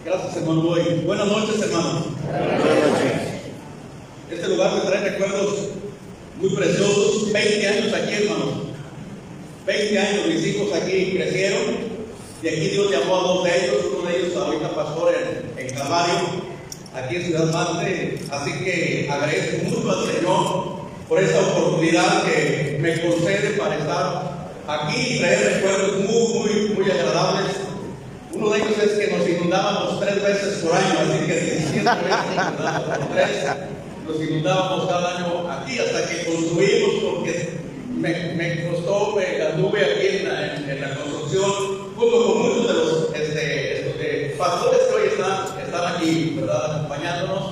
Gracias, hermano Boy. Buenas noches, hermanos. Buenas noches. Este lugar me trae recuerdos muy preciosos. 20 años aquí, hermanos. 20 años, mis hijos aquí crecieron. Y aquí Dios llamó a dos de ellos. Uno de ellos ahorita pastor en Calvario, aquí en Ciudad Mante. Así que agradezco mucho al Señor por esta oportunidad que me concede para estar aquí y traer recuerdos muy agradables. Uno de ellos es que nos inundábamos 3 veces por año, así que 17 veces por 3 nos inundábamos cada año aquí hasta que construimos, porque me costó, anduve aquí en la construcción junto con muchos de los pastores que hoy están aquí, ¿verdad?, acompañándonos,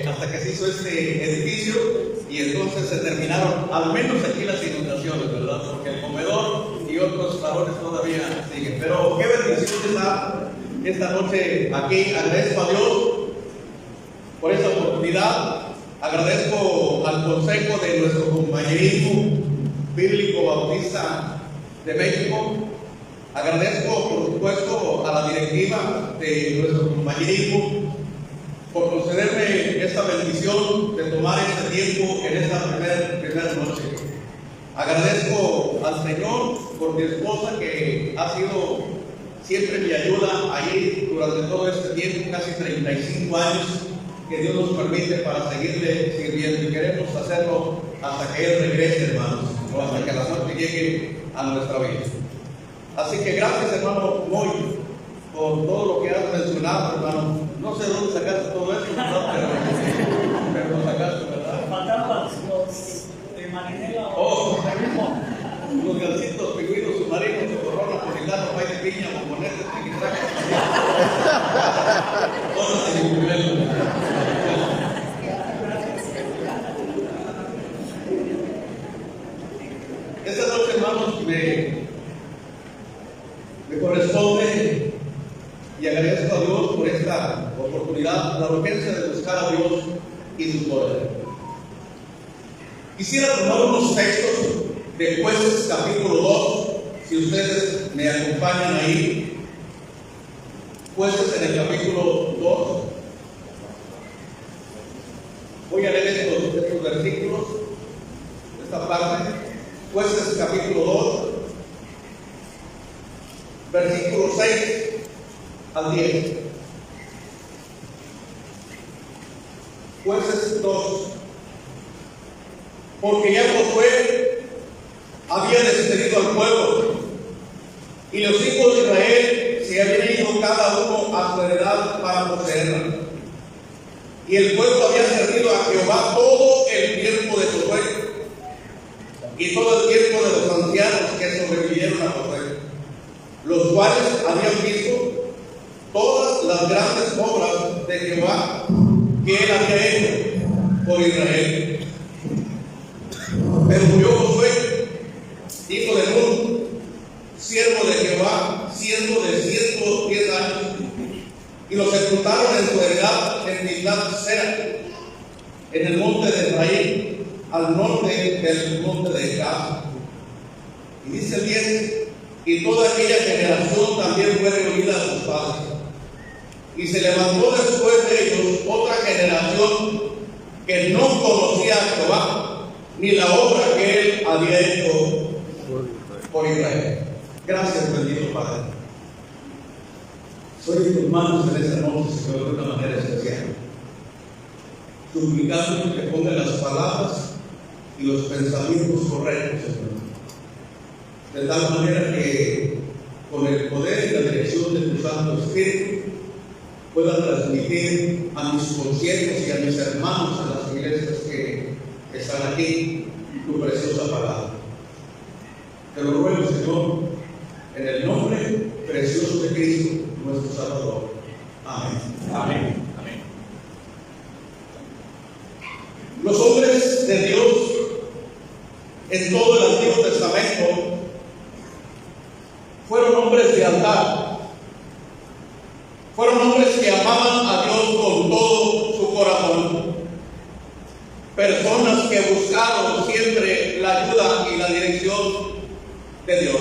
hasta que se hizo este edificio y entonces se terminaron, al menos aquí, las inundaciones, ¿verdad?, porque el comedor y otros salones todavía siguen. Pero qué bendición estar esta noche aquí. Agradezco a Dios por esta oportunidad. Agradezco al consejo de nuestro compañerismo bíblico bautista de México. Agradezco, por supuesto, a la directiva de nuestro compañerismo por concederme esta bendición de tomar este tiempo en esta primera noche. Agradezco al Señor por mi esposa, que ha sido siempre mi ayuda ahí durante todo este tiempo, casi 35 años que Dios nos permite para seguirle sirviendo, y queremos hacerlo hasta que Él regrese, hermanos, o hasta que la muerte llegue a nuestra vida. Así que gracias, hermano Moy, por todo lo que has mencionado, hermano. No sé dónde sacaste todo eso, ¿verdad? Pero lo sacaste, ¿verdad? Faltaban los de marinela. Oh, los gancitos, pingüinos, submarinos, chocorrón, napolitano, pay de piña, bombonetes, tiquitracas. Todas en incumplendo. Esta noche, hermanos, me corresponde, y agradezco a Dios por esta oportunidad, la urgencia de buscar a Dios y su poder. Quisiera tomar unos textos de Jueces capítulo 2, si ustedes me acompañan ahí. Jueces en el capítulo 2. Voy a leer estos versículos, esta parte. Jueces capítulo 2, versículo 6 al 10. Jueces 2. Porque ya Josué había despedido al pueblo, y los hijos de Israel se habían ido cada uno a su heredad para poseerla. Y el pueblo había servido a Jehová todo el tiempo de Josué, y todo el tiempo de los ancianos que sobrevivieron a Josué, los cuales habían visto todas las grandes obras de Jehová que él había hecho por Israel. Pero murió Josué, hijo de Nun, siervo de Jehová, siendo de 110 años, y lo sepultaron en su heredad en Timnat-Sera, en el monte de Efraín, al norte del monte de Gad. Y dice el 10: y toda aquella generación también fue reunida a sus padres. Y se levantó después de ellos otra generación que no conocía a Jehová, ni la obra que él había hecho por Israel. Gracias, bendito Padre. Soy de tus manos en esta noche, Señor, de una manera especial, suplicando que ponga las palabras y los pensamientos correctos, Señor, de tal manera que con el poder y la dirección de tu Santo Espíritu pueda transmitir a mis consiervos y a mis hermanos en las iglesias que están aquí tu preciosa palabra. Te lo ruego, Señor, en el nombre precioso de Cristo, nuestro Salvador. Amén. Amén. Amén. Los hombres de Dios en todo el Antiguo Testamento fueron hombres de altar. Fueron hombres que amaban a Dios con todo su corazón. Personas que buscaron siempre la ayuda y la dirección de Dios.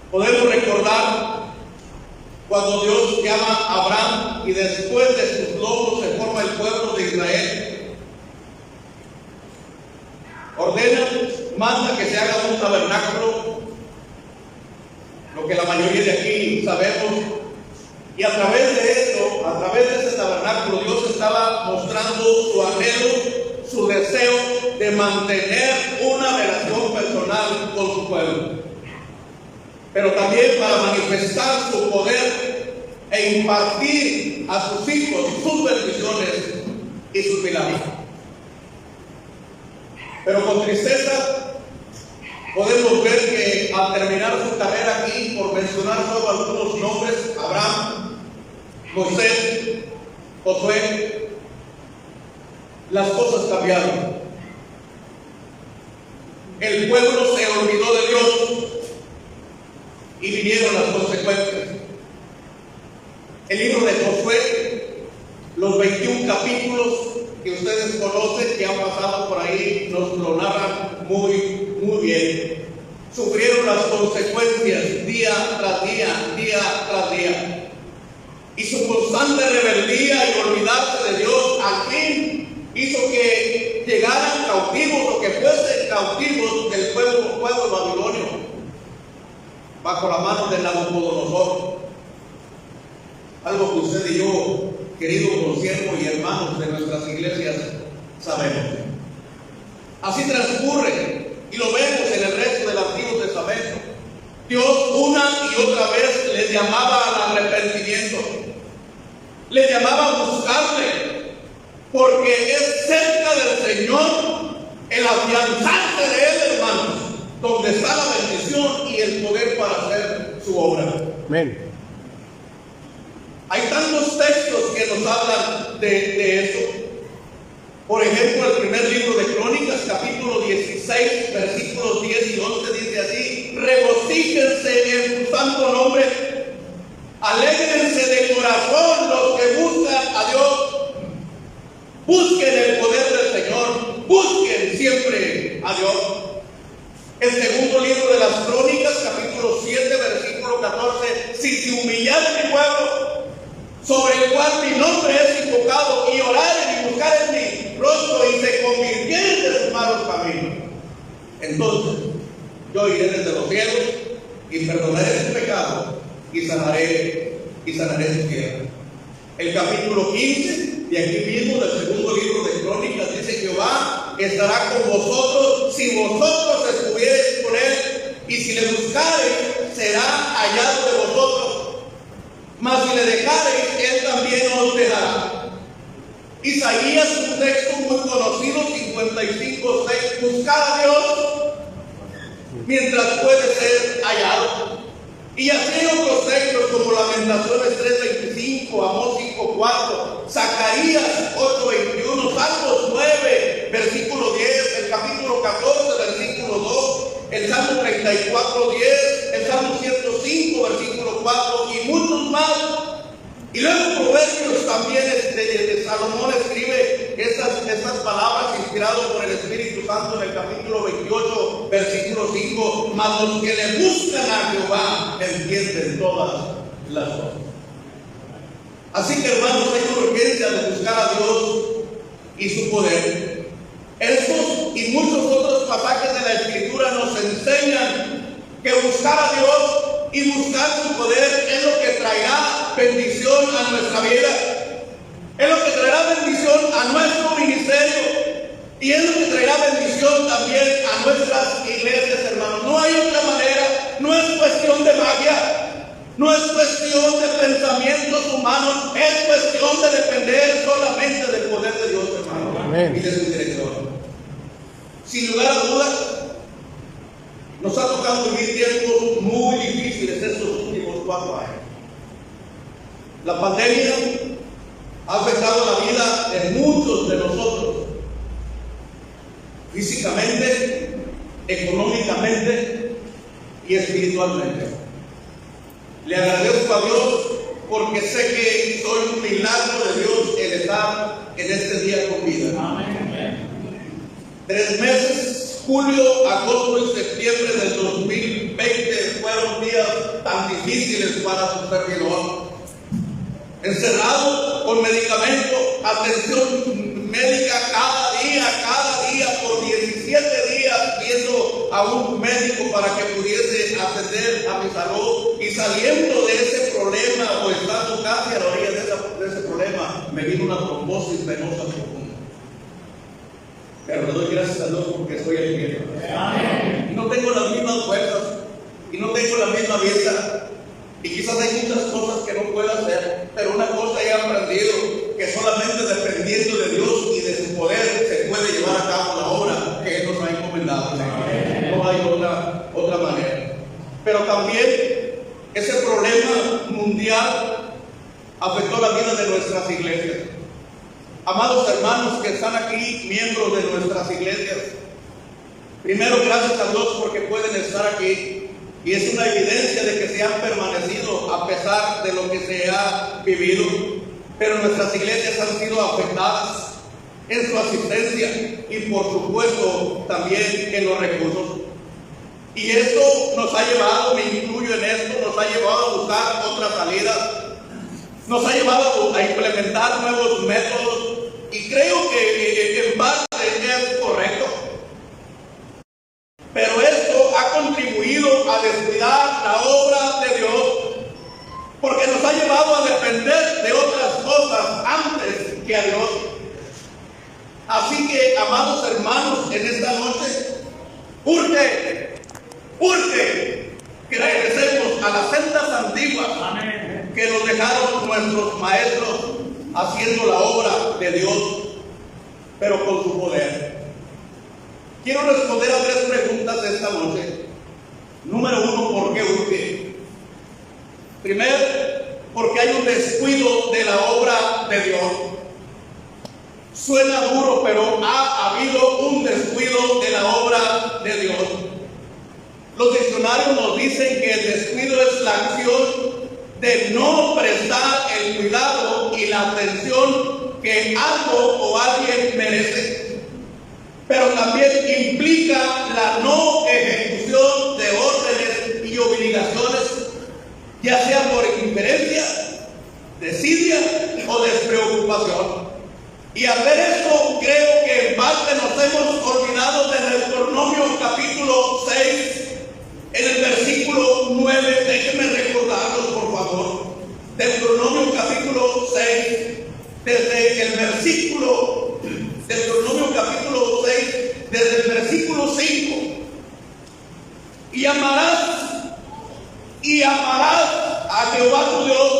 Podemos recordar cuando Dios llama a Abraham y después de sus lomos se forma el pueblo de Israel. Ordena, manda que se haga un tabernáculo, lo que la mayoría de aquí sabemos, y a través de esto, a través de ese tabernáculo, Dios estaba mostrando su anhelo, su deseo de mantener una relación personal con su pueblo, pero también para manifestar su poder e impartir a sus hijos sus bendiciones y sus milagros. Pero con tristeza podemos ver que al terminar su carrera aquí, por mencionar solo algunos nombres, Abraham, Moisés, Josué, las cosas cambiaron. El pueblo se olvidó de Dios y vinieron las consecuencias. El libro de Josué, los 21 capítulos que ustedes conocen, que han pasado por ahí, nos lo narran muy bien. Sufrieron las consecuencias día tras día. Y su constante rebeldía y olvidarse de Dios al fin hizo que llegaran cautivos o que fuesen cautivos del pueblo babilonio bajo la mano de Nabucodonosor. Algo que usted y yo, queridos consiervos y hermanos de nuestras iglesias, sabemos. Así transcurre y lo vemos en el resto del Antiguo Testamento. Dios una y otra vez les llamaba al arrepentimiento, les llamaba a buscarle, porque es cerca del Señor el afianzarse de Él, hermanos, donde está la bendición y el poder para hacer su obra. Amén. Hay tantos textos que nos hablan de eso. Por ejemplo, el primer libro de Crónicas, capítulo 16, versículos 10 y 11, dice así: regocíjense en su santo nombre, alégrense de corazón los que buscan a Dios, busquen el poder del Señor, busquen siempre a Dios. El segundo libro de las Crónicas, capítulo 7, versículo 14: si se humillare mi pueblo, sobre el cual mi nombre es invocado, y oraren y buscaren mi rostro y se convirtieren de sus malos caminos, entonces yo iré desde los cielos y perdonaré su pecado y sanaré su tierra. El capítulo 15 de aquí mismo del segundo libro de Crónicas dice: Jehová estará con vosotros si vosotros estuviereis con él, y si le buscareis será hallado de vosotros. Mas si le dejareis, él también os dejará. Isaías, un texto muy conocido, 55:6: buscad a Dios mientras puede ser hallado. Y así otros textos como Lamentaciones 3:25, Amós 5:4, Zacarías 8:21, Salmos 9, versículo 10, el capítulo 14, versículo 2, el Salmo 34:10, el Salmo 105, versículo 4 y muchos más. Y luego Proverbios también de Salomón escribe estas palabras inspiradas por el Espíritu Santo en el capítulo 28, versículo 5: mas los que le buscan a Jehová entienden todas las cosas. Así que, hermanos, hay urgencia de buscar a Dios y su poder. Estos y muchos otros pasajes de la Escritura nos enseñan que buscar a Dios y buscar su poder es lo que traerá bendición a nuestra vida, es lo que traerá bendición a nuestro ministerio y es lo que traerá bendición también a nuestras iglesias, hermanos. No hay otra manera, no es cuestión de magia, no es cuestión de pensamientos humanos, es cuestión de depender solamente del poder de Dios, hermano. Amén. Y de su dirección. Sin lugar a dudas, nos ha tocado vivir tiempos muy difíciles estos últimos 4 años. La pandemia ha afectado la vida de muchos de nosotros, físicamente, económicamente y espiritualmente. Le agradezco a Dios porque sé que soy un milagro de Dios el estar en este día con vida. Amén. 3 meses julio, agosto y septiembre del 2020 fueron días tan difíciles para su servidor. Encerrado con medicamento, atención médica cada día, por 17 días, viendo a un médico para que pudiese atender a mi salud, y saliendo de ese problema, o estando casi a la orilla de ese problema, me vino una trombosis venosa profunda. Pero le doy gracias a Dios porque estoy en pie. Y no tengo las mismas fuerzas, y no tengo la misma vista, y quizás hay muchas cosas que no puedo hacer, pero una cosa he aprendido, que solamente dependiendo de Dios y de su poder se puede llevar a cabo la obra que Él nos ha encomendado. No hay otra manera. Pero también ese problema mundial afectó la vida de nuestras iglesias. Amados hermanos que están aquí, miembros de nuestras iglesias, primero gracias a Dios porque pueden estar aquí. Y es una evidencia de que se han permanecido a pesar de lo que se ha vivido. Pero nuestras iglesias han sido afectadas en su asistencia y por supuesto también en los recursos. Y esto nos ha llevado, me incluyo en esto, nos ha llevado a buscar otras salidas. Nos ha llevado a implementar nuevos métodos. Y creo que en parte es correcto. Pero esto ha contribuido a descuidar la obra de Dios, porque nos ha llevado a depender de otras cosas antes que a Dios. Así que, amados hermanos, en esta noche, urge que regresemos a las sendas antiguas que nos dejaron nuestros maestros haciendo la obra de Dios, pero con su poder. Quiero responder a 3 preguntas esta noche. Número 1, ¿por qué urge? Primero, porque hay un descuido de la obra de Dios. Suena duro, pero ha habido un descuido de la obra de Dios. Los diccionarios nos dicen que el descuido es la acción de no prestar el cuidado y la atención que algo o alguien merece. Pero también implica la no ejecución de órdenes y obligaciones, ya sea por indiferencia, desidia o despreocupación. Y al ver esto, creo que en parte nos hemos olvidado de Deuteronomio capítulo 6, en el versículo 9. Déjenme recordarlos, por favor. Deuteronomio capítulo 6, desde el versículo Deuteronomio capítulo 6, desde el versículo 5. Y amarás a Jehová tu Dios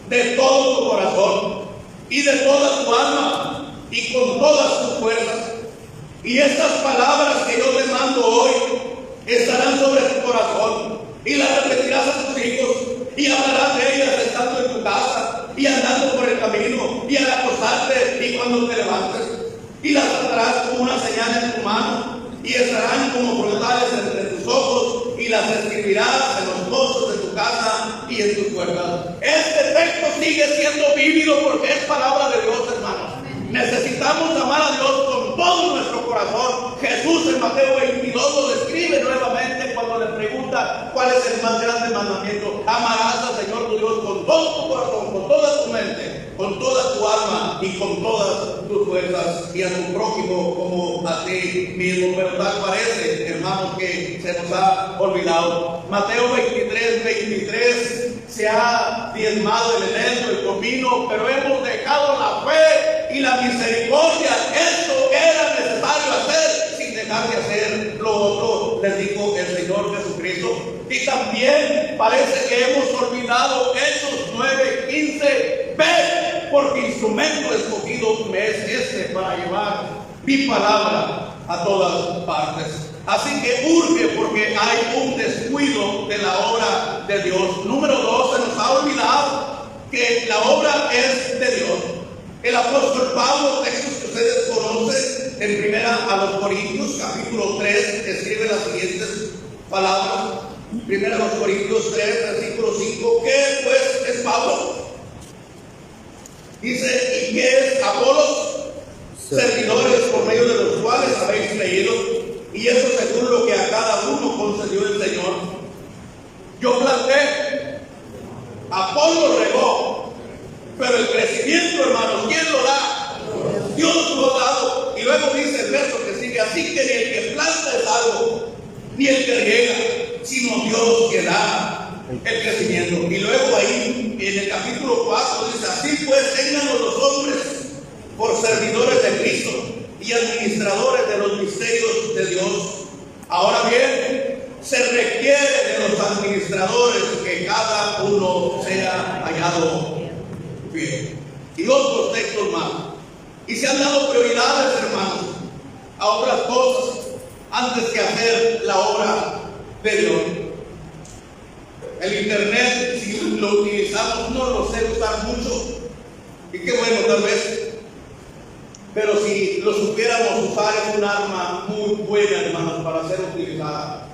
de todo tu corazón y de toda tu alma y con todas tus fuerzas. Y estas palabras que yo te mando hoy estarán sobre tu corazón, y las repetirás a tus hijos, y hablarás de ellas estando en tu casa y andando por el camino y al acostarte y cuando te levantes. Y las atarás como una señal en tu mano, y estarán como frontales entre tus ojos, y las escribirás en los postes de tu casa y en tus puertas. Este texto sigue siendo vívido porque es palabra de Dios, hermanos. Necesitamos amar a Dios con todo nuestro corazón. Jesús en Mateo 22 lo describe nuevamente cuando le pregunta cuál es el más grande mandamiento. Amarás al Señor tu Dios con todo tu corazón, con toda tu mente, con toda tu alma y con todas tus fuerzas, y a tu prójimo como a ti mismo. Pero tal parece, hermanos, que se nos ha olvidado. Mateo 23 se ha diezmado el eneldo, el comino, pero hemos dejado la fe y la misericordia. Esto era necesario hacer sin dejar de hacer lo otro, les dijo el Señor Jesucristo. Y también parece que hemos olvidado Hechos 9:15. Ve, porque instrumento escogido me es este para llevar mi palabra a todas partes. Así que urge porque hay un descuido de la obra de Dios. Número 2, se nos ha olvidado que la obra es de Dios. El apóstol Pablo, textos que ustedes conocen, en primera a los Corintios, capítulo 3, escribe las siguientes palabras. Primera a los Corintios 3, versículo 5. ¿Qué pues es Pablo? Dice, ¿y qué es Apolos? Servidores por medio de los cuales habéis creído, Y eso según lo que a cada uno concedió el Señor. Yo planté, Apolo regó, pero el crecimiento, hermanos, ¿quién lo da? Dios lo ha dado. Y luego dice el verso que sigue, así que ni el que planta es algo, ni el que riega, sino Dios que da el crecimiento. Y luego ahí en el capítulo 4 dice, así pues téngannos los hombres por servidores de Cristo y administradores de los misterios de Dios. Ahora bien, se requiere de los administradores que cada uno sea hallado fiel. Y otros textos más. Y se han dado prioridades, hermanos, a otras cosas antes que hacer la obra de Dios. El internet, si lo utilizamos, no lo sé usar mucho, y qué bueno tal vez, pero si lo supiéramos usar, es un arma muy buena, hermanos, para ser utilizada.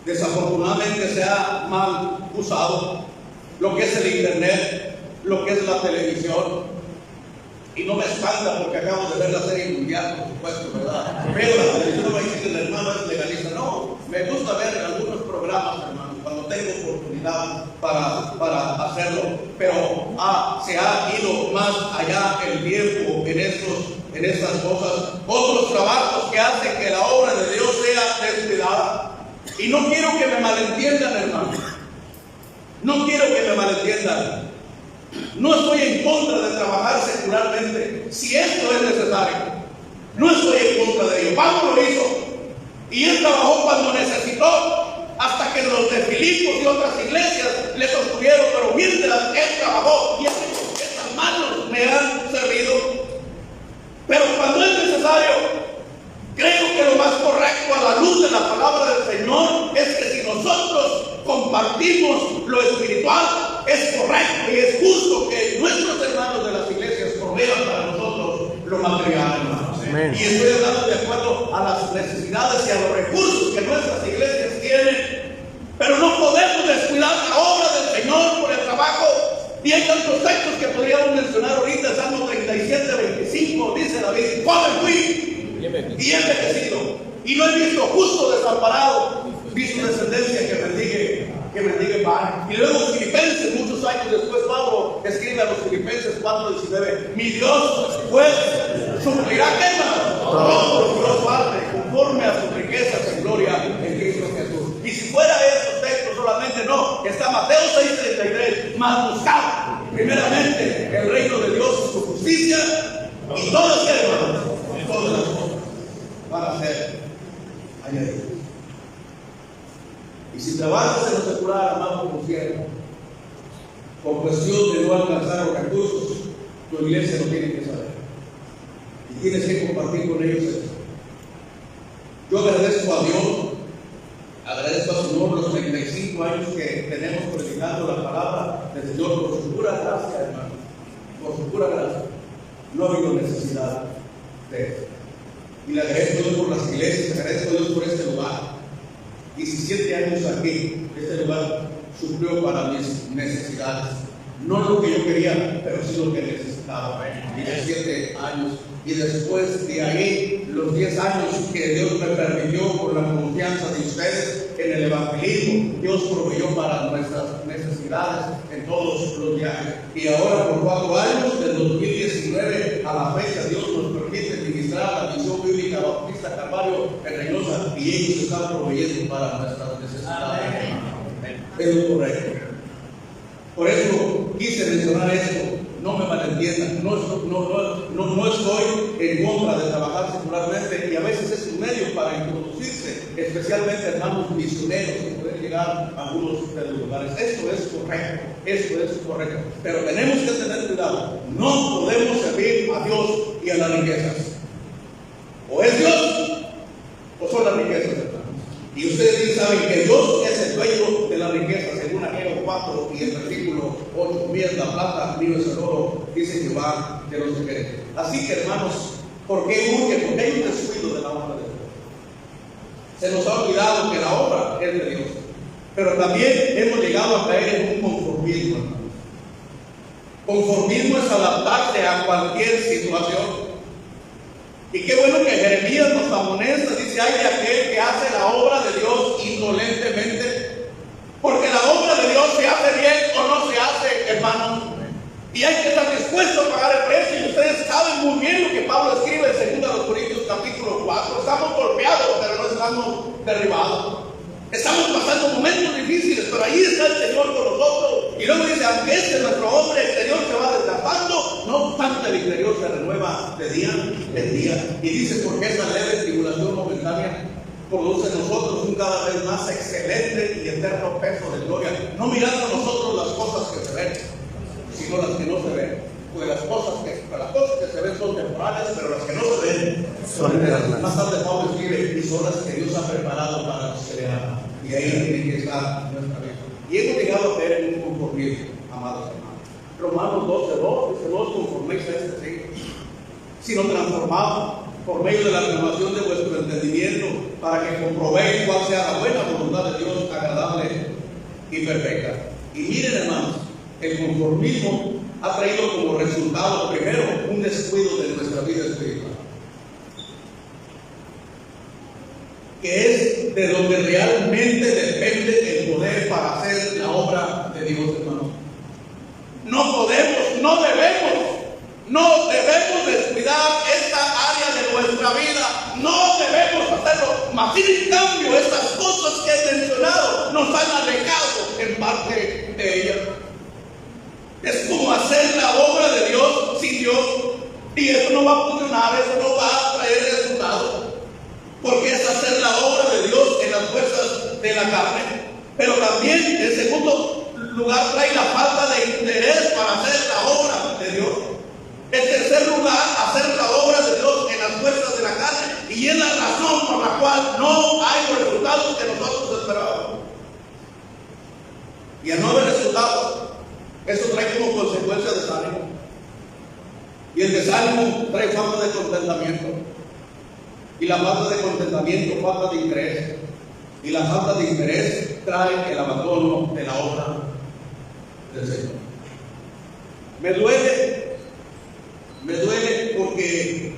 Desafortunadamente se ha mal usado lo que es el internet, lo que es la televisión. Y no me espanta porque acabo de ver la serie mundial, por supuesto, ¿verdad? Pero la televisión va a decir que el hermano es legalista. No, me gusta ver algunos programas, hermano, cuando tengo oportunidad para hacerlo. Pero se ha ido más allá el tiempo en estas cosas. Otros trabajos que hacen que la obra de Dios sea descuidada. Y no quiero que me malentiendan, hermano. No quiero que me malentiendan. No estoy en contra de trabajar secularmente, si esto es necesario. No estoy en contra de ello. Pablo lo hizo. Y él trabajó cuando necesitó, hasta que los de Filipos y otras iglesias le sostuvieron. Pero mientras él trabajó, y esas manos me han servido. Pero cuando es necesario, creo que lo más correcto a la luz de la palabra del Señor es que si nosotros compartimos lo espiritual, es correcto y es justo que nuestros hermanos de las iglesias provean para nosotros lo material, hermanos. Y estoy hablando de acuerdo a las necesidades y a los recursos que nuestras iglesias tienen. Pero no podemos descuidar la obra del Señor por el trabajo. Y hay tantos textos que podríamos mencionar ahorita. Salmo 37:25 dice David: joven fui y envejecido, y no he visto justo desamparado, vi su descendencia que bendiga pan. Y luego Filipenses, muchos años después, Pablo escribe a los Filipenses 4:19: mi Dios pues suplirá ¿qué más? Todo lo que os falte, conforme a sus riquezas en gloria en Cristo Jesús. Y si fuera esos textos solamente, no, está Mateo 6:33: mas buscad primeramente el reino de Dios y su justicia, y todas las cosas para ser añadidas. Y si trabajas en lo secular, amado como siervo, por cuestión de no alcanzar los recursos, tu iglesia lo tiene que saber. Y tienes que compartir con ellos eso. Yo agradezco a Dios, agradezco a su Señor los 35 años que tenemos predicando la palabra del Señor por su pura gracia, hermano. Por su pura gracia. No ha habido necesidad de eso. Y le agradezco a Dios por las iglesias, le agradezco a Dios por este lugar. 17 años aquí, este lugar suplió para mis necesidades. No lo que yo quería, pero sí lo que necesitaba. 17 años. Y después de ahí, los 10 años que Dios me permitió por la confianza de ustedes en el evangelismo, Dios proveyó para nuestras necesidades en todos los viajes. Y ahora por 4 años, del 2019 a la fecha, Dios nos permite ministrar la misión bíblica Bautista Calvario en Reynosa, y ellos están proveyendo para nuestras necesidades. Es lo correcto. Por eso quise mencionar esto. No me malentiendan, no estoy en contra de trabajar secularmente, y a veces es un medio para introducirse, especialmente hermanos misioneros que pueden llegar a algunos de los lugares. Esto es correcto, pero tenemos que tener cuidado. No podemos servir a Dios y a las riquezas. O es Dios o son las riquezas, hermanos. Y ustedes bien saben que Dios es el dueño de la riqueza, según Ageo 4 y el versículo 8. Mira la plata, mío es el oro, dice Jehová de los ejércitos. Así que, hermanos, ¿por qué urge? Porque hay un descuido de la obra de Dios. Se nos ha olvidado que la obra es de Dios. Pero también hemos llegado a caer en un conformismo, hermanos. Conformismo es adaptarse a cualquier situación. Y qué bueno que Jeremías nos amonesta, dice: hay de aquel que hace la obra de Dios indolentemente. Porque la obra de Dios se hace bien o no se hace, hermanos. Y hay que estar dispuesto a pagar el precio. Y ustedes saben muy bien lo que Pablo escribe en 2 Corintios capítulo 4. Estamos golpeados, pero no estamos derribados. Estamos pasando momentos difíciles, pero ahí está el Señor con nosotros. Y luego dice: aunque nuestro hombre exterior se va desgastando, no obstante el interior se renueva de día en día. Y dice: porque esa leve tribulación momentánea produce en nosotros un cada vez más excelente y eterno peso de gloria, no mirando a nosotros las cosas que se ven, sino las que no se ven. Porque las cosas que se ven son temporales, pero las que no se ven son eternas. Más tarde Pablo escribe: y son las que Dios ha preparado para los que le aman. Y ahí tiene que estar nuestra vida. Y hemos llegado a tener un conformismo, amados hermanos. Romanos 12:2 dice: no os conforméis a este siglo, sino transformados por medio de la renovación de vuestro entendimiento, para que comprobéis cuál sea la buena voluntad de Dios, agradable y perfecta. Y miren, hermanos, el conformismo ha traído como resultado, primero, un descuido de nuestra vida espiritual, que es de donde realmente depende el poder para hacer la obra de Dios, hermanos. No podemos, no debemos descuidar esta área de nuestra vida, no debemos hacerlo. Mas sin cambio, estas cosas que he mencionado nos han alejado en parte de ellas. Es como hacer la obra de Dios sin Dios, y eso no va a funcionar, eso no va a traer resultados, porque es hacer la obra de Dios en las fuerzas de la carne. Pero también, en segundo lugar, trae la falta de interés para hacer la obra de Dios. En tercer lugar, hacer la obra de Dios en las fuerzas de la carne, y es la razón por la cual no hay los resultados que nosotros esperábamos. Y al no haber resultados, eso trae como consecuencia desánimo. Y el desánimo trae falta de contentamiento. Y la falta de contentamiento, falta de interés. Y la falta de interés trae el abandono de la obra del Señor. Me duele porque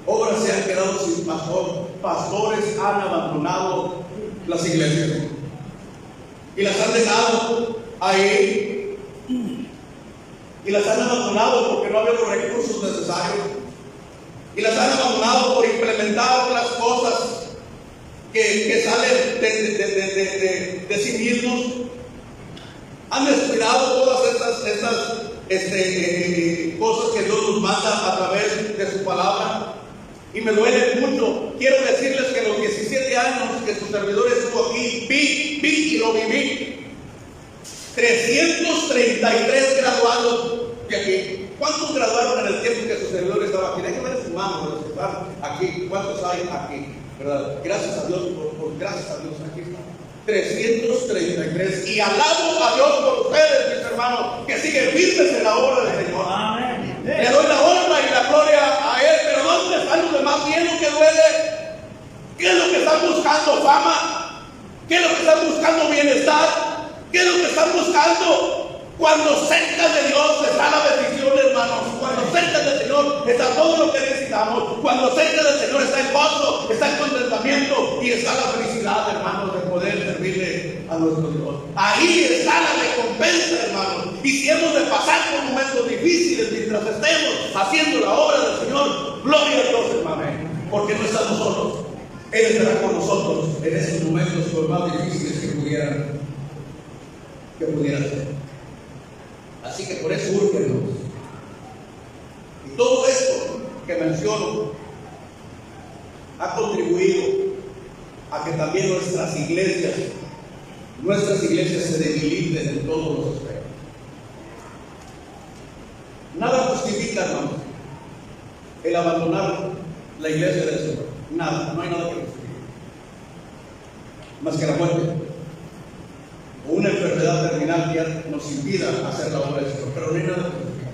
obras se han quedado sin pastor. Pastores han abandonado las iglesias y las han dejado ahí, y las han abandonado porque no había los recursos necesarios, y las han abandonado por implementar otras cosas que salen de sí mismos. Han descuidado todas estas cosas que Dios nos manda a través de su palabra. Y me duele mucho. Quiero decirles que los 17 años que su servidor estuvo aquí, vi y lo viví. 333 graduados de aquí. ¿Cuántos graduaron en el tiempo que su servidor estaba aquí? Déjenme ver sus manos de los que están aquí. ¿Cuántos hay aquí? ¿Verdad? Gracias a Dios, gracias a Dios, aquí están 333. Y alabo a Dios por ustedes, mis hermanos, que siguen firmes en la obra del Señor. Amén. Le doy la honra y la gloria a Él. Pero ¿dónde están los demás? ¿Qué es lo que duele? ¿Qué es lo que están buscando? ¿Fama? ¿Qué es lo que están buscando? ¿Bienestar? ¿Qué es lo que están buscando? Cuando cerca de Dios está la bendición, hermanos. Cuando cerca del Señor está todo lo que necesitamos. Cuando cerca del Señor está el gozo, está el contentamiento y está la felicidad, hermanos, de poder servirle a nuestro Dios. Ahí está la recompensa, hermanos. Y si hemos de pasar por momentos difíciles mientras estemos haciendo la obra del Señor, gloria a Dios, hermano, porque no estamos solos. Él estará con nosotros en esos momentos los más difíciles que pudieran ser. Así que por eso urge Dios. Y todo esto que menciono ha contribuido a que también nuestras iglesias se debiliten en todos los aspectos. Nada justifica, hermanos, el abandonar la iglesia del Señor. Nada, no hay nada que justifique. Más que la muerte o una enfermedad terminal que nos impida hacer la obra del Señor. Pero no hay nada que justifique.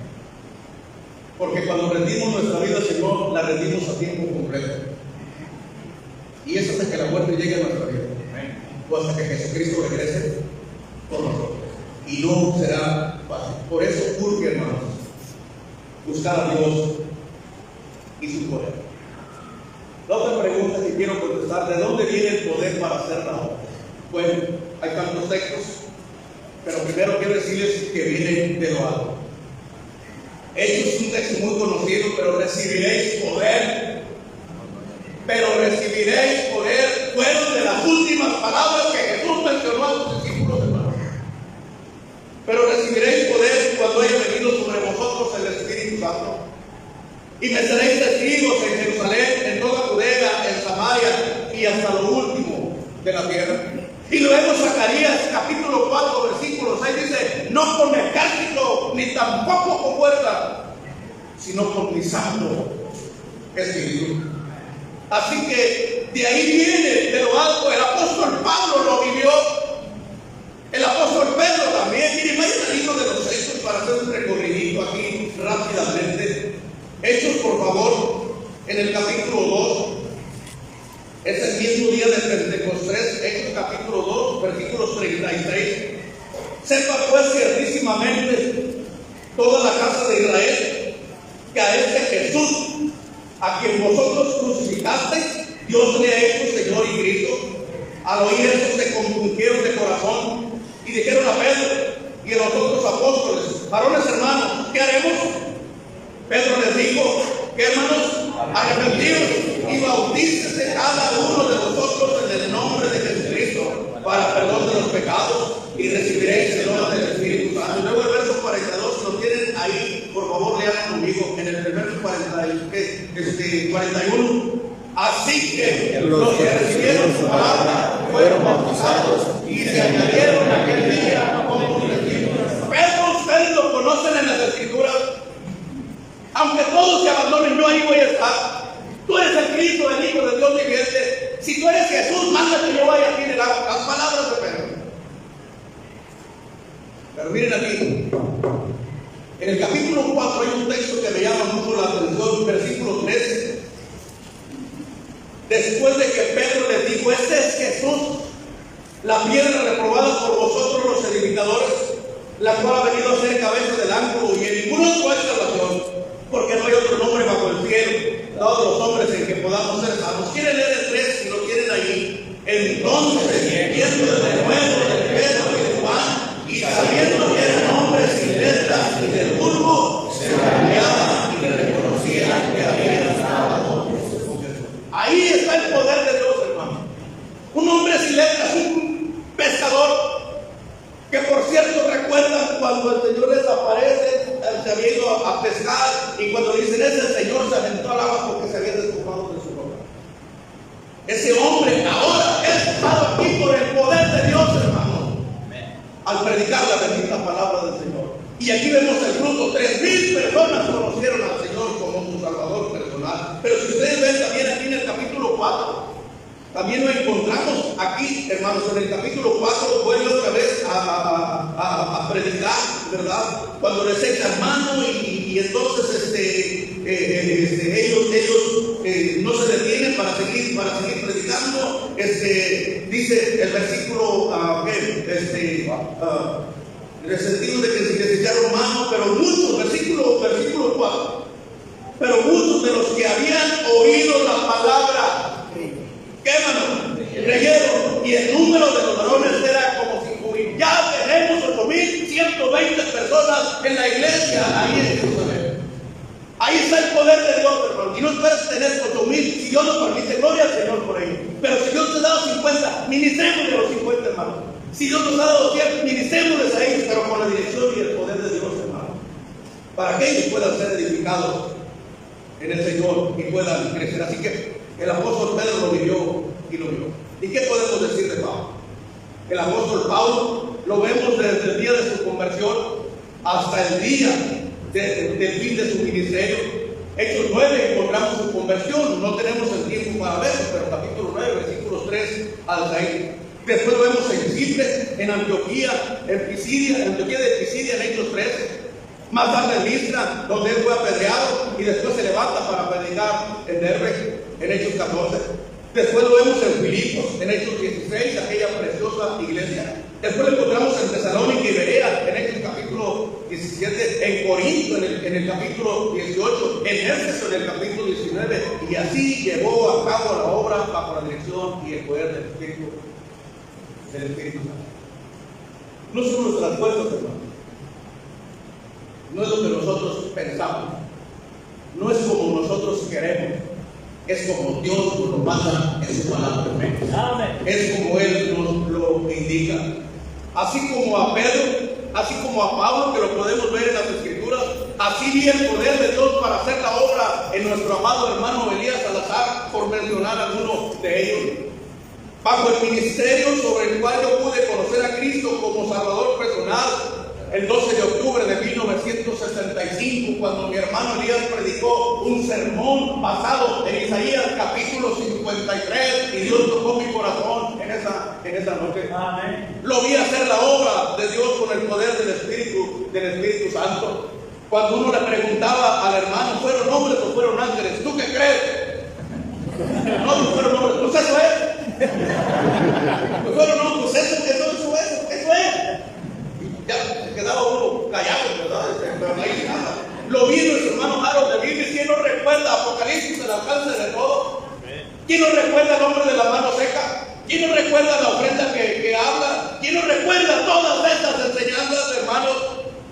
Porque cuando rendimos nuestra vida al Señor, la rendimos a tiempo completo. Y eso hace que la muerte llegue a nuestra vida. O hasta que Jesucristo regrese por nosotros. Y no será fácil. Por eso urge, hermanos, buscar a Dios y su poder. quiero contestar, ¿de dónde viene el poder para hacer la obra? Bueno, hay tantos textos, pero primero quiero decirles que viene de lo alto. Hechos es un texto muy conocido, pero recibiréis poder. Pero recibiréis poder, fueron de las últimas palabras que Jesús mencionó a sus discípulos, hermanos. Pero recibiréis poder cuando haya venido sobre vosotros el Espíritu Santo. Y me seréis testigos en Jerusalén, en toda Judea, en Samaria y hasta lo último de la tierra. Y luego Zacarías capítulo 4 versículo 6 dice: no con ejército ni tampoco con fuerza, sino con mi santo Espíritu. Así que de ahí viene, de lo alto. El apóstol Pablo lo vivió, el apóstol Pedro también. Miren, vayan al libro de los Hechos para hacer un recorrido aquí rápidamente. Hechos, por favor, en el capítulo 2. Es el mismo día de Pentecostés. Hechos capítulo 2, versículos 36. Sepa pues ciertísimamente toda la casa de Israel que a este Jesús, a quien vosotros crucificasteis, Dios le ha hecho Señor y Cristo. Al oír esto se compungieron de corazón y dijeron a Pedro y a los otros apóstoles: varones hermanos, ¿qué haremos? Pedro les dijo: ¿qué, hermanos? Arrepentidos y bautícese cada uno de vosotros en el nombre de Jesucristo para perdón de los pecados y recibiréis el don del Espíritu Santo. Y luego el verso 42, lo tienen ahí, por favor lean conmigo, en el verso 41. Así que los que recibieron su palabra fueron bautizados y se añadieron aquel día como discípulos. Pedro, ustedes lo conocen en las Escrituras. Aunque todos se abandonen, yo ahí voy a estar. Tú eres el Cristo, el Hijo de Dios viviente. Si tú eres Jesús, manda que yo vaya aquí en el agua. Las palabras de Pedro. Pero miren aquí, en el capítulo 4 hay un texto que me llama mucho la atención, versículo 13. Después de que Pedro les dijo: este es Jesús, la piedra reprobada por vosotros los edificadores, la cual ha venido a ser cabeza del ángulo, y en ningún otro hay salvación, porque no hay otro nombre bajo el cielo dado a los hombres en que podamos ser salvos. ¿Quieren leer el 3? Si lo quieren ahí. Entonces, viendo de nuevo de Pedro y de Juan, y sabiendo que eran hombres sin letras y del vulgo, se maravillaban y le reconocían que habían estado con Jesús. Ahí está el poder de Dios, hermano. Un hombre sin letras, un pescador, que por cierto recuerdan cuando el Señor les aparece, se había ido a pescar, y cuando dicen: ese Señor se aventó al agua porque se había despojado de su ropa. Ese hombre ahora es usado aquí por el poder de Dios, hermano, al predicar la bendita palabra del Señor. Y aquí vemos el fruto: 3,000 personas conocieron al Señor como su Salvador personal. Pero si ustedes ven también aquí en el capítulo 4, también lo encontramos aquí, hermanos, en el capítulo 4, vuelve otra vez a predicar, ¿verdad? Cuando les echan mano y entonces ellos no se detienen para seguir predicando. Dice el versículo, en el sentido de que se echaron mano, pero muchos, versículo 4, pero muchos de los que habían oído la palabra, ¿qué, hermano? Creyeron, y el número de los varones era como 5,000. Ya tenemos 8,120 personas en la iglesia ahí en Jerusalén. Ahí está el poder de Dios, hermano. Y no esperes tener 8,000, si Dios nos permite, gloria al Señor por ello. Pero si Dios te ha dado 50, ministrémosle a los 50, hermano. Si Dios nos ha dado 100, ministrémosles a ellos, pero con la dirección y el poder de Dios, hermano, para que ellos puedan ser edificados en el Señor y puedan crecer. Así que el apóstol Pedro lo vivió y lo vio. ¿Y qué podemos decir de Pablo? El apóstol Pablo lo vemos desde el día de su conversión hasta el día del fin de su ministerio. Hechos 9 encontramos su conversión. No tenemos el tiempo para verlo, pero capítulo 9, versículos 3 al 6. Después lo vemos en Chipre, en Antioquía, en Antioquía de Pisidia, en Hechos 3. Más tarde en Listra, donde él fue apedreado y después se levanta para predicar en Derbe, en Hechos 14. Después lo vemos en Filipos, en Hechos 16, aquella preciosa iglesia. Después lo encontramos en Tesalónica y Berea, en Hechos capítulo 16. 17, en Corinto en el capítulo 18, en Éfeso en el capítulo 19, y así llevó a cabo la obra bajo la dirección y el poder del Espíritu Santo. No son nuestras fuerzas, hermano. No es lo que nosotros pensamos. No es como nosotros queremos. Es como Dios nos lo manda en su palabra. Amén. Es como Él nos lo indica. Así como a Pedro, así como a Pablo, que lo podemos ver en las Escrituras, así vi el poder de Dios para hacer la obra en nuestro amado hermano Elías Salazar, por mencionar algunos de ellos. Bajo el ministerio sobre el cual yo pude conocer a Cristo como Salvador personal, el 12 de octubre de 1965, cuando mi hermano Elías predicó un sermón basado en Isaías capítulo 53, y Dios tocó mi corazón en esa noche. Amén. Lo vi hacer la obra de Dios con el poder del Espíritu Santo. Cuando uno le preguntaba al hermano, ¿fueron hombres o fueron ángeles? ¿Tú qué crees? No, fueron hombres. Pues eso es. Pues fueron hombres. Pues eso es. Ya se quedaba uno callado, ¿verdad? Pero no hay nada. Lo vi en nuestro hermano Harold de Biblia. ¿Quién no recuerda Apocalipsis, el alcance de todo? ¿Quién no recuerda el hombre de la mano seca? ¿Quién no recuerda la ofrenda que habla? ¿Quién no recuerda todas estas enseñanzas, hermanos?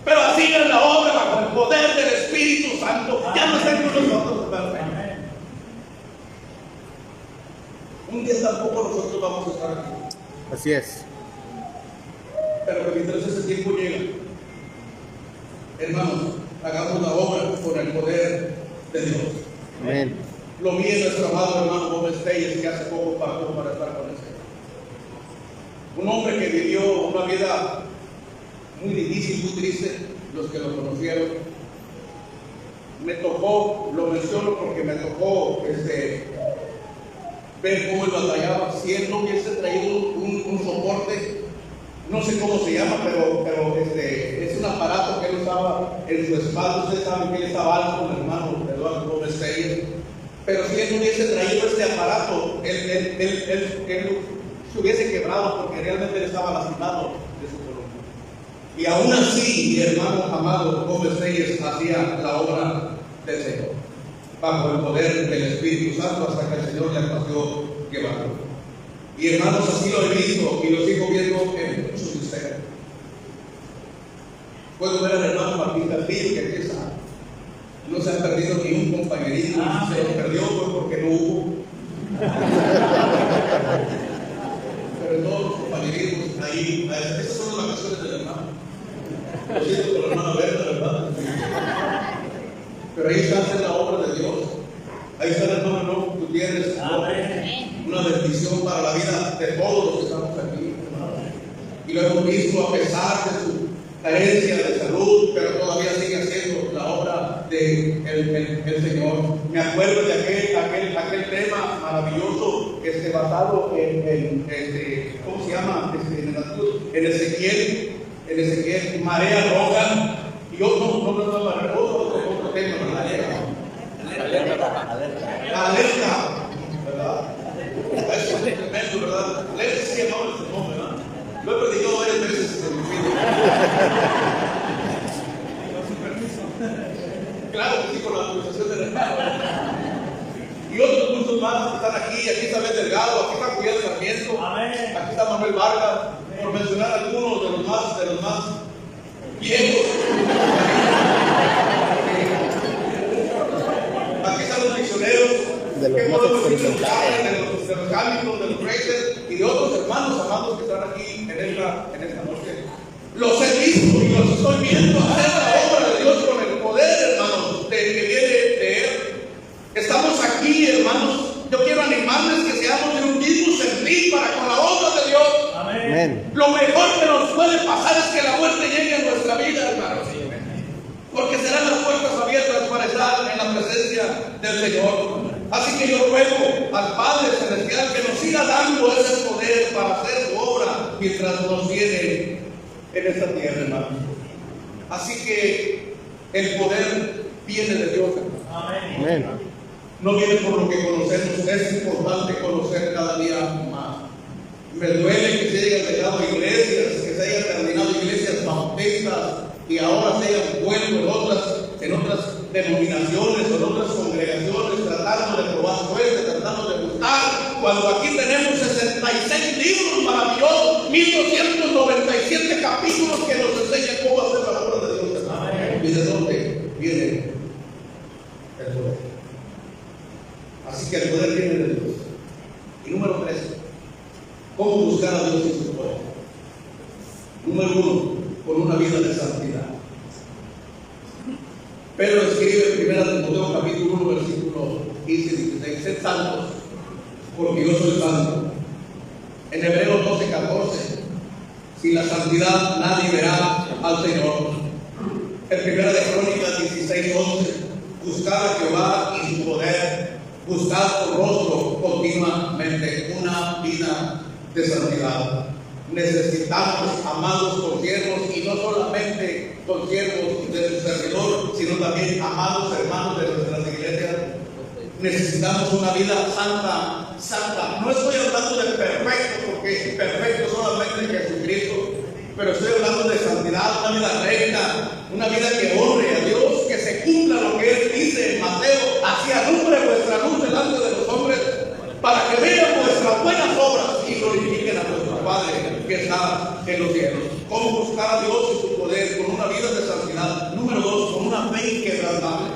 Pero así es la obra bajo el poder del Espíritu Santo. Ya no está con nosotros, hermanos. Un día tampoco nosotros vamos a estar aquí. Así es. Pero que mientras ese tiempo llega, hermanos, hagamos la obra con el poder de Dios. Amén. Lo vi en nuestro amado hermano Bob Steyes, que hace poco pagó para estar con él. Un hombre que vivió una vida muy difícil, muy triste, los que lo conocieron. Me tocó, lo menciono porque me tocó ver cómo él batallaba. Si él no hubiese traído un soporte, no sé cómo se llama, pero es un aparato que él usaba en su espalda. Ustedes saben que él estaba alto, el hermano Eduardo Gómez Steyes. Pero si él no hubiese traído este aparato, él se hubiese quebrado, porque realmente él estaba lastimado de su columna. Y aún así, mi hermano amado Gómez Steyes hacía la obra del Señor, bajo el poder del Espíritu Santo, hasta que el Señor le pareció llevarlo. Y hermanos, así lo he visto y lo sigo viendo en muchos de ustedes. Puedo ver al hermano Martín Castillo, que aquí está. No se ha perdido ni un compañerito. Si se lo perdió fue porque no hubo. Pero todos los compañeritos ahí, esas son las vacaciones del hermano. Lo siento con la hermana Berta, ¿verdad? Pero ahí está haciendo la obra de Dios. Ahí está el hermano No Gutiérrez. Una bendición para la vida de todos los que estamos aquí. Y lo hemos visto a pesar de su carencia de salud, pero todavía sigue haciendo la obra del Señor. Me acuerdo de aquel tema maravilloso basado en ¿cómo se llama? En Ezequiel, marea roja. Y otro tema, ¿verdad? Alerta, ¿verdad? Eso es tremendo, ¿verdad? Alerta sí llamaba ese nombre, ¿verdad? Lo he predicado varias veces en mi vida. Claro que sí, con la autorización del hermano. Y otros muchos más que están aquí está Ben Delgado, aquí está Julián Sarmiento, aquí está Manuel Vargas, por mencionar algunos de los más viejos. Aquí están los misioneros, de los más experimentados, de los Hamilton, de los Reyes y de otros hermanos amados que están aquí en esta noche. Los he visto y los estoy viendo hacer la obra de Dios con el poder, hermanos, que viene de Él. Estamos aquí, hermanos. Yo quiero animarles que seamos de un mismo sentir para con la obra de Dios. Amén. Lo mejor que nos puede pasar es que la muerte llegue a nuestra vida, hermanos. Porque serán las puertas abiertas para estar en la presencia del Señor. Así que yo ruego al Padre Celestial que nos siga dando ese poder para hacer su obra mientras nos tiene en esta tierra, hermano. Así que el poder viene de Dios, hermano. Amén. No viene por lo que conocemos, es importante conocer cada día más. Me duele que se hayan dejado iglesias, que se hayan terminado iglesias bautistas y ahora se hayan vuelto en otras denominaciones o en otras congregaciones, tratando de probar suerte, tratando de buscar, cuando aquí tenemos 66 libros maravillosos, 1297 capítulos que nos enseñan cómo hacer la obra de Dios. Amén. ¿Y de dónde viene el poder? Así que el poder viene de Dios. Y número 3, ¿cómo buscar a Dios y su poder? Número 1, con una vida de santidad. Pedro escribe en 1 Timoteo capítulo 1, versículo 15 y 16: sed santos, porque yo soy santo. En Hebreos 12, 14: sin la santidad nadie verá al Señor. En 1 Crónicas 16, 11: buscad a Jehová y su poder, buscad su rostro continuamente. Una vida de santidad. Necesitamos, amados consiervos, y no solamente consiervos de su servidor, sino también amados hermanos de nuestras iglesias. Necesitamos una vida santa, santa. No estoy hablando de perfecto, porque perfecto solamente Jesucristo, pero estoy hablando de santidad, una vida recta, una vida que honre a Dios, que se cumpla lo que Él dice en Mateo: así alumbre vuestra luz delante de los hombres, para que vean vuestras buenas obras y glorifiquen a nuestro Padre que está en los cielos. ¿Cómo buscar a Dios y su poder? Con una vida de santidad. Número 2, con una fe inquebrantable.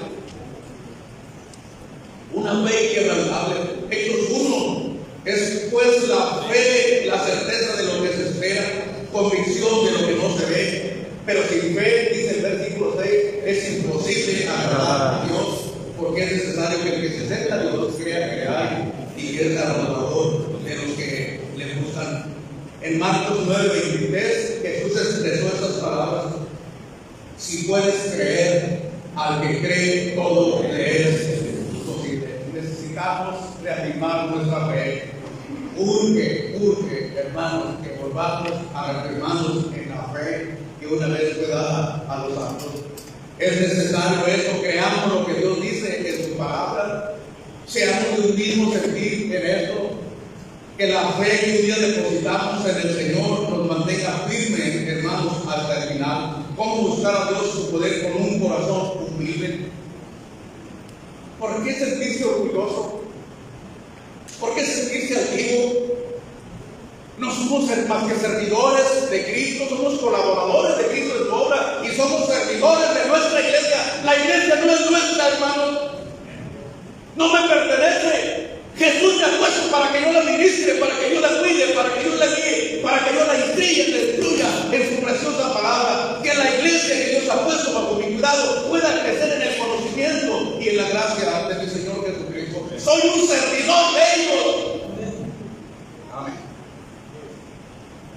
Una fe inquebrantable. Hechos 1 es pues la fe, la certeza de lo que se espera, convicción de lo que no se ve. Pero sin fe, dice el versículo 6, es imposible agradar a Dios, porque es necesario que el que se acerca a Dios crea que hay y que es galardonador de los que le buscan. En Marcos 9:23, Jesús expresó estas palabras: si puedes creer, al que cree todo le es posible. Necesitamos reafirmar nuestra fe. Urge, hermanos, que volvamos a reafirmarnos en la fe que una vez fue dada a los santos. Es necesario eso, creamos lo que Dios dice en su palabra, seamos de un mismo sentir en esto, que la fe que un día depositamos en el Señor nos mantenga firmes, hermanos, hasta el final. ¿Cómo buscar a Dios su poder? Con un corazón humilde. ¿Por qué sentirse orgulloso? ¿Por qué sentirse altivo? No somos más que servidores de Cristo, somos colaboradores de Cristo en su obra y somos servidores de nuestra iglesia. La iglesia no es nuestra, hermanos. No me pertenece. Jesús me ha puesto para que yo la ministre, para que yo la cuide, para que yo la guíe, para que yo la instruya, la instruya en su preciosa palabra. Que la iglesia que Dios ha puesto bajo mi cuidado pueda crecer en el conocimiento y en la gracia de mi Señor Jesucristo. Soy un servidor de ellos. Amén.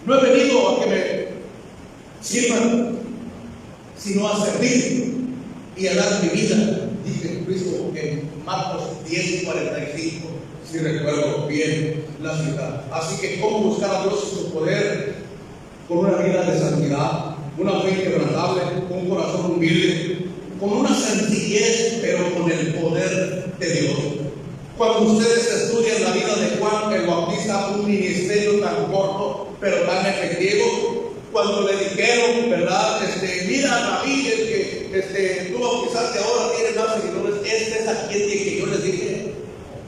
No he venido a que me sirvan, sino a servir y a dar mi vida, dice Jesucristo en Marcos 10:45, si recuerdo bien la ciudad. Así que, ¿cómo buscar a Dios y su poder? Con una vida de santidad, una fe inquebrantable, un corazón humilde, con una sencillez, pero con el poder de Dios. Cuando ustedes estudian la vida de Juan el Bautista, un ministerio tan corto, pero tan efectivo, cuando le dijeron, ¿verdad? Mira, Rabí, el que tú bautizaste ahora tiene más seguidores. Este es aquel que yo les dije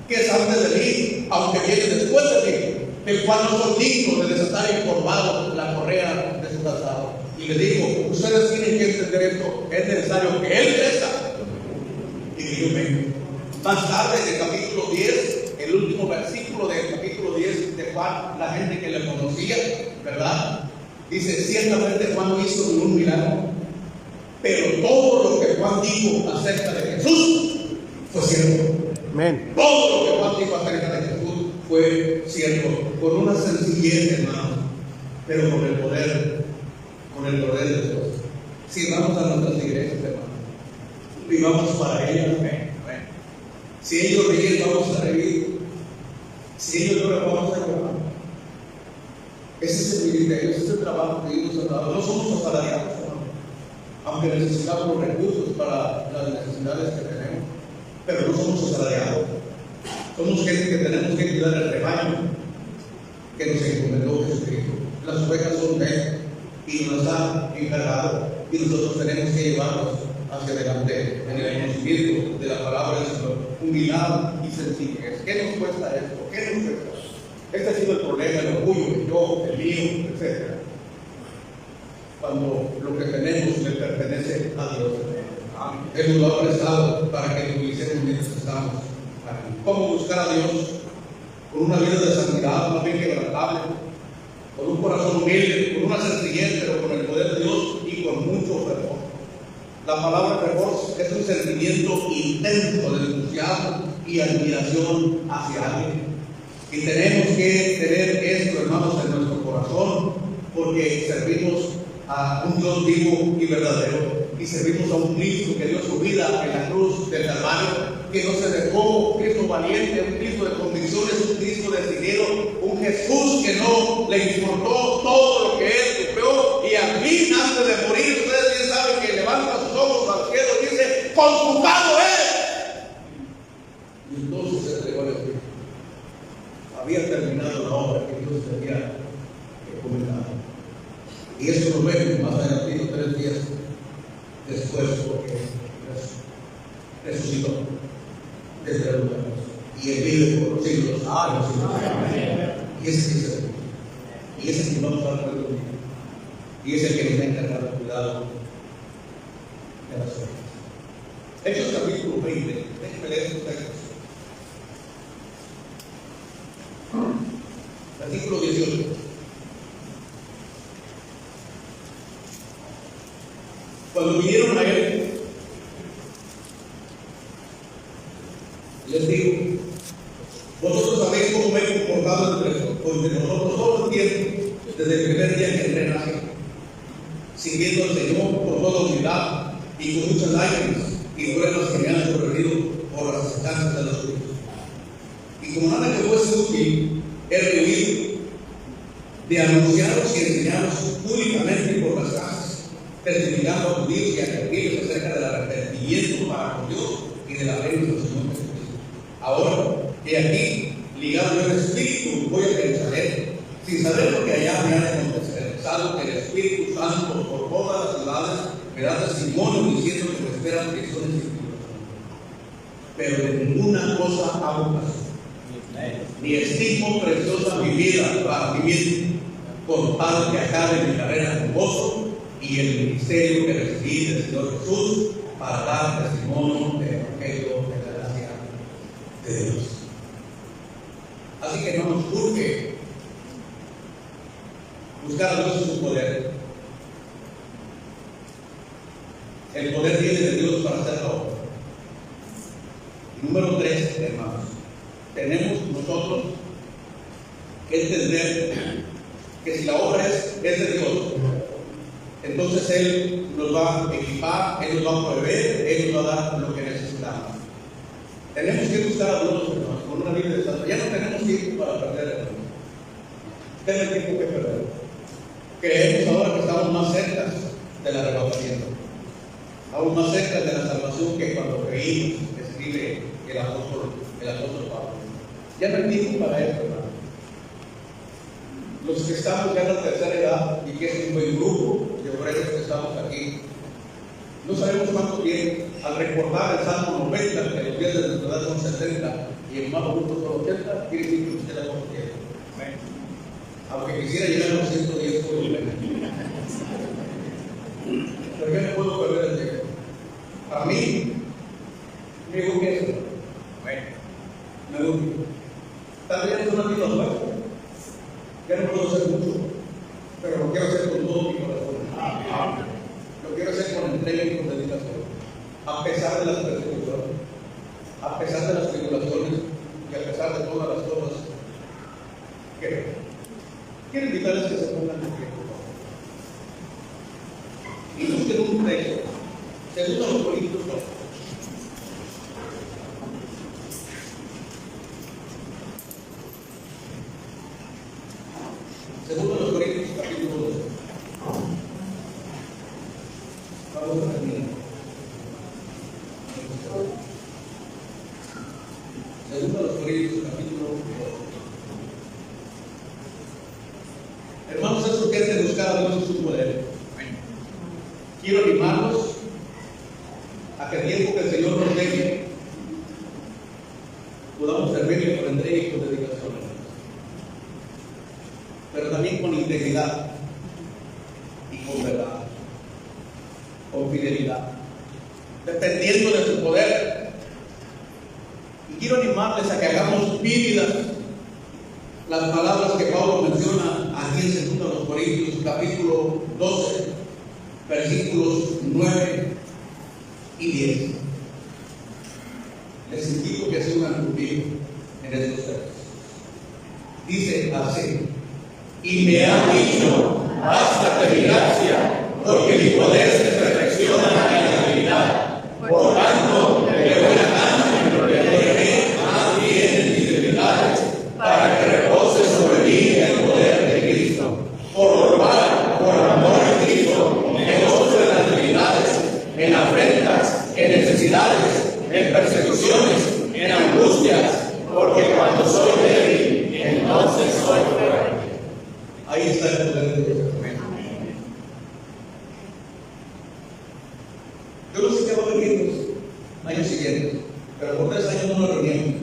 que es antes de mí, aunque viene después de mí, del cual no son dignos de desatar informado la correa de su calzado. Y le dijo: ustedes tienen que entender esto, es necesario que él crezca y que yo venga. Más tarde, en el capítulo 10, el último versículo del capítulo 10 de Juan, la gente que le conocía, ¿verdad? Dice: ciertamente Juan no hizo ningún milagro, pero todo lo que Juan dijo acerca de Jesús fue cierto. Amén. Todo lo que Juan dijo acerca de Jesús fue cierto, con una sencillez, hermano, pero con el poder de Dios. Si vamos a nuestras iglesias, hermano, vivamos para ellas. Si ellos ríen, vamos a reír. Si ellos lloran, vamos a llorar. Ese es el ministerio, ese es el trabajo que Dios nos ha dado. No somos asalariados, hermano, aunque necesitamos recursos para las necesidades que tenemos, pero no somos asalariados. Somos gente que tenemos que cuidar el rebaño que nos encomendó Jesucristo. Las ovejas son de Él. y nos ha encargado, y nosotros tenemos que llevarnos hacia adelante en el conocimiento de la palabra del Señor, humildad y sencillez. ¿Qué nos cuesta esto? ¿Qué nos cuesta? Este ha sido el problema, el orgullo, yo, el mío, etc. Cuando lo que tenemos le pertenece a Dios. Él nos lo ha prestado para que lo utilicemos mientras estamos aquí. ¿Cómo buscar a Dios? Con una vida de santidad, más bien quebrantable, con un corazón humilde, con una sencillez, pero con el poder de Dios y con mucho fervor. La palabra fervor es un sentimiento intenso de entusiasmo y admiración hacia alguien. Y tenemos que tener esto, hermanos, en nuestro corazón, porque servimos a un Dios vivo y verdadero, y servimos a un Cristo que dio su vida en la cruz del Calvario, que no se dejó, un Cristo valiente, un Cristo de convicciones, un Cristo decidido, un Jesús que no le importó todo lo que él sufrió, y al fin, antes de morir, ustedes bien saben que levanta sus ojos al cielo y dice: consumado es. Y entonces se entregó al Espíritu. Había terminado la obra que Dios tenía encomendado. Y eso lo vemos más adelante, 3 días después, porque resucitó desde los muertos. Y él vive por los siglos. Y ese es el Señor. Y ese es el que vamos a dar cuenta. Y es el que nos ha encargado de cuidado de las ovejas. Hechos capítulo 20. Déjenme leer estos textos. Versículo 18. Cuando vinieron a él, les digo: vosotros sabéis cómo me he comportado entre nosotros todo el tiempo, desde el primer día que entré en Asia, sirviendo al Señor con toda humildad y con muchas lágrimas y pruebas que me han sobrevivido por las instancias de los justos. Y como nada que fuese útil, he rehuido de anunciaros y enseñaros públicamente por las casas, testificando a judíos y a gentiles acerca del arrepentimiento para con Dios y de la ley de nuestro Señor Jesucristo. Ahora, que aquí, ligado en el Espíritu, voy a Jerusalén, sin saber lo que allá me ha de acontecer, salvo que el Espíritu Santo por todas las ciudades me da testimonio diciendo que me esperan prisiones y tribulaciones. Pero de ninguna cosa hago caso, ni estimo preciosa mi vida para mí mismo, con tal que acabe mi carrera con gozo y el ministerio que recibí del Señor Jesús para dar testimonio del Evangelio de la gracia de Dios. Así que no nos urge buscar a Dios en su poder. El poder viene de Dios para hacer la obra. Y número 3, hermanos, tenemos nosotros que entender que si la obra es de Dios, entonces Él nos va a equipar, Él nos va a proveer, Él nos va a dar lo que necesitamos. Tenemos que buscar a Dios, hermanos, con una vida de santo. Ya no tenemos tiempo para perder, hermanos. Tenemos tiempo que perder. Creemos ahora que estamos más cerca del arrebatamiento, aún más cerca de la salvación que cuando creímos, escribe el apóstol Pablo. Ya no hay tiempo para eso, hermanos. Los que estamos ya en la tercera edad, y que es un buen grupo de obreros que estamos aquí, no sabemos cuánto tiempo. Al recordar el Salmo 90, que los días de nuestra edad son 70 y el más grupo son 80, quiere decir que usted da poco tiempo. Aunque quisiera llegar a los 110 por el menos. Pero yo no puedo perder el tiempo. A mí, me gusta eso. Me gusta. También es una vida nueva. Ya no puedo hacer mucho, pero lo quiero hacer con todo mi corazón. Lo quiero hacer con entrega y con dedicación. A pesar de las persecuciones, a pesar de las tribulaciones y a pesar de todas las cosas. Quiero invitarles a que se pongan de pie, por favor. Y busquen un texto. Segundo a los Corintios 2. Segundo a los Corintios capítulo 2. Vamos a terminar. Segundo a los Corintios capítulo 2. Hermanos, es urgente buscar a Dios en su poder. quiero animarlos a que el tiempo que el Señor nos deje podamos servirle con entrega y con dedicación, pero también con integridad y con verdad, con fidelidad, dependiendo de su poder. Y quiero animarles a que hagamos vívidas las palabras que Pablo menciona aquí en 2 Corintios capítulo 12, versículos 9 y 10. Les invito que se unan conmigo en estos textos. Dice así: y me ha dicho, bástate mi gracia, porque mi poder se perfecciona en la debilidad. Por tanto, de buena gana me gloriaré más bien en mis debilidades, para que repose sobre mí el poder de Cristo. Por lo cual, por amor a Cristo, me gozo en las debilidades, en afrentas, en necesidades, en persecuciones, en angustias, porque cuando soy débil, entonces soy fuerte. Ahí está el poder de Dios. Yo no sé qué va a venir los años siguientes, pero por 3 años no nos reunimos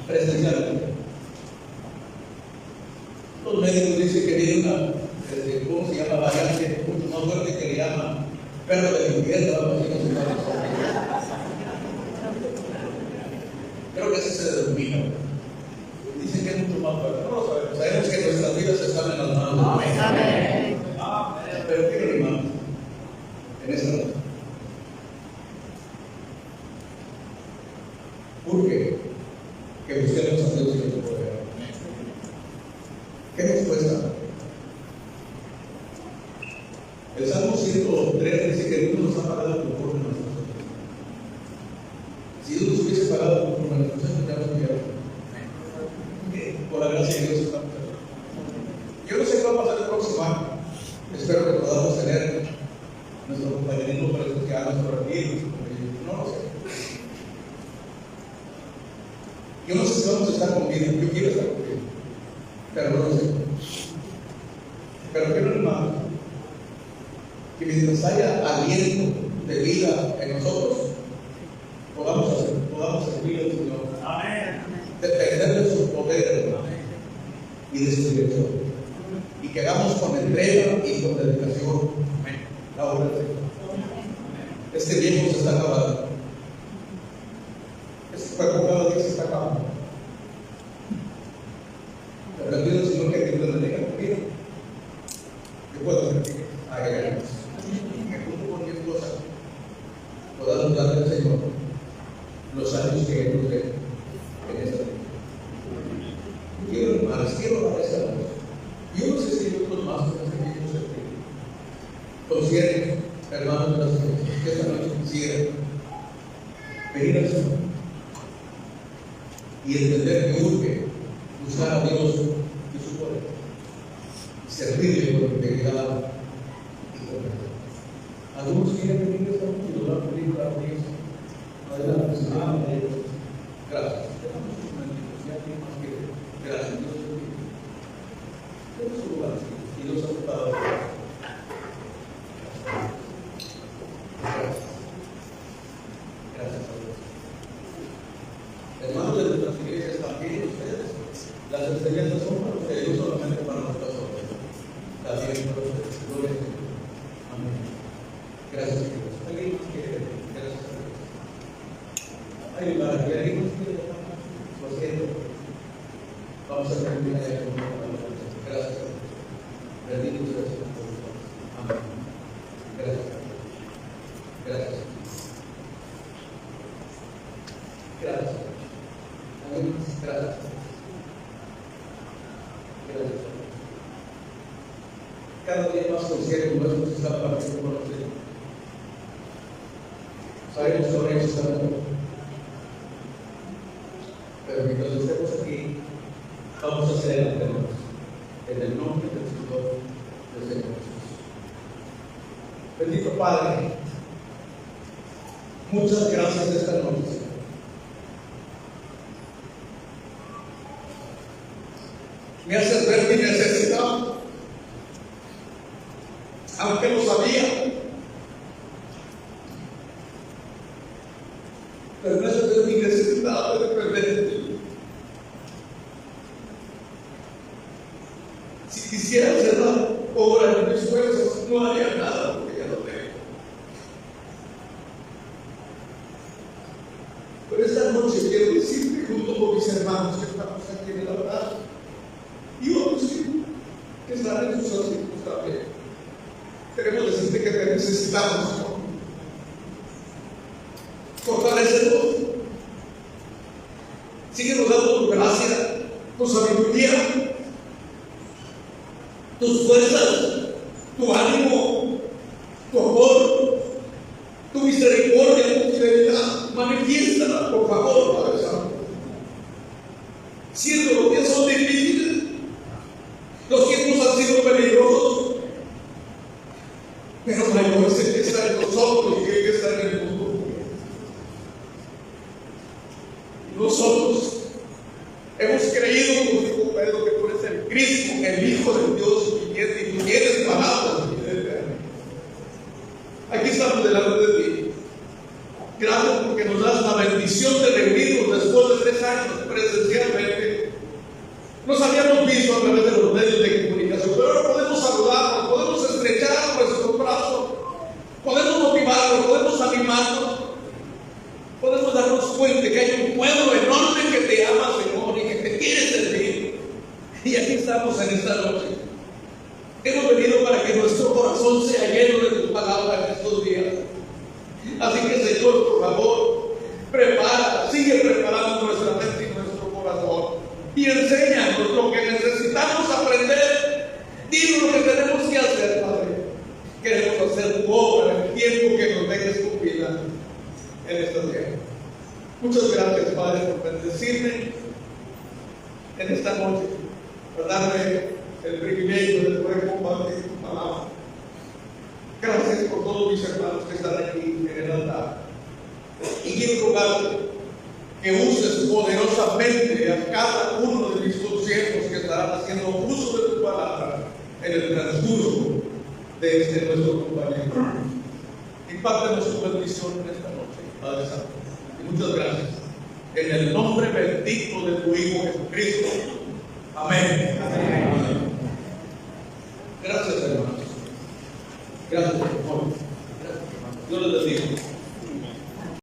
presencialmente. Los médicos dicen que viene una, ¿cómo se llama? Variante mucho más fuerte que le llaman perro del infierno, algo así, no se llama. Creo que ese se denomina. Dicen que es mucho más fuerte. No lo sabemos. Sabemos que nuestras vidas están en las manos de Dios. Amén. Pero quiero animarnos en esa noche. ¿Por qué? Que busquemos a Dios y a su poder. ¿Qué nos cuesta? El Salmo 103 dice que Dios nos ha pagado conforme a nuestros hechos. Si Dios nos hubiese pagado conforme a nuestros hechos, ya nos hubiera. Por la gracia de Dios estamos aquí. Yo no sé qué va a pasar el próximo año. Espero que podamos tener nuestro compañerismo para estudiar nuestros retiros. No lo sé. Yo no sé si vamos a estar con vida. Yo quiero estar con vida, pero no lo sé. Pero quiero animar que mientras haya aliento de vida en nosotros, podamos servir al Señor. Amén. Depender de su poder y de su dirección, y que hagamos con entrega y con dedicación la obra del Señor. Este tiempo se está acabando. Este cuerpo cada día se está acabando. Pero le pido al Señor que te bendiga conmigo. Yo puedo servir a Él. Que junto con mi esposa podamos darle al Señor los años que Él nos dé en esta vida. Quiero dar esta noche. Yo no sé si hay otros más que nos servir. Consideren, hermanos de las iglesias, que esta noche quisieran venir al Señor y entender que urge buscar a Dios y su poder, servirle con integridad y con verdad. Algunos quieren venir esta noche y nos van a pedir para unirse. Adelante, Señor. Gracias. Gracias, Dios te bendiga. Toma su lugar y Dios ha preparado. Gracias. Gracias a Dios. Hermanos de nuestras iglesias también, ustedes, las enseñanzas son para ustedes, no solamente para nosotros, también para ustedes. Gloria a Dios. Amén. Gracias a Dios. ¿Alguien más quiere decir? Gracias a Dios. Hay un lugar aquí, ¿alguien más quiere decir? Lo siento. Vamos a terminar ya con una palabra. Gracias. Bendito sea el Señor. Amén. Gracias. Gracias. Gracias. Amén. Gracias. Gracias. Cada día más conscientes nuestros están partiendo por los Señor. Sabemos que ahora ellos están aquí. Pero mientras estemos aquí, vamos a hacer el tema en el nombre del Señor, del Señor Jesús. Bendito Padre, muchas gracias esta noche. Me haces ver mi necesidad, aunque lo sabía. Pero no es mi necesidad de depender de ti. Si quisiera hacer la obra de mis fuerzas, no haría nada porque ya lo tengo. Pero esta noche quiero decirte, junto con mis hermanos que estamos aquí en el altar, y otros que están en sus asientos también, queremos decirte que te necesitamos, ¿no? Fortalécenos. Síguenos dando tu gracia, tu sabiduría, tus fuerzas, tu ánimo, tu amor, tu misericordia, tu fidelidad. Manifiéstala, por favor, Padre Santo. Siendo los días son difíciles, los tiempos han sido peligrosos, pero mayor es el que está en nosotros que el que está en el mundo. Nosotros hemos creído, como dijo Pedro, que tú eres el Cristo, el Hijo de Dios viviente, y tú tienes palabras de vida eterna. Aquí estamos delante de ti. Gracias porque nos das la bendición de reunirnos después de 3 años presencialmente. Nos habíamos visto a través de los medios de comunicación, pero ahora podemos saludarnos, podemos estrechar nuestros brazos, podemos motivarnos, podemos animarnos, podemos darnos cuenta que hay un pueblo enorme que te ama, Señor, y que te quiere servir. Y aquí estamos en esta noche. Hemos venido para que nuestro corazón sea lleno de tu palabra en estos días. Así que, Señor, por favor, prepara, sigue preparando nuestra mente y nuestro corazón. Y enséñanos lo que necesitamos aprender. Dinos lo que tenemos que hacer, Padre. Queremos hacer tu obra en el tiempo que nos dejes tu vida en esta tierra. Muchas gracias, Padre, por bendecirme en esta noche, por darme el privilegio de poder compartir tu palabra. Gracias por todos mis hermanos que están aquí en el altar. Y quiero rogarte que uses poderosamente a cada uno de mis consiervos que estarán haciendo uso de tu palabra en el transcurso de este nuestro compañero. Impártenos tu bendición en esta noche, Padre Santo. Y muchas gracias. En el nombre bendito de tu Hijo Jesucristo. Amén. Amén. Gracias, hermanos. Gracias.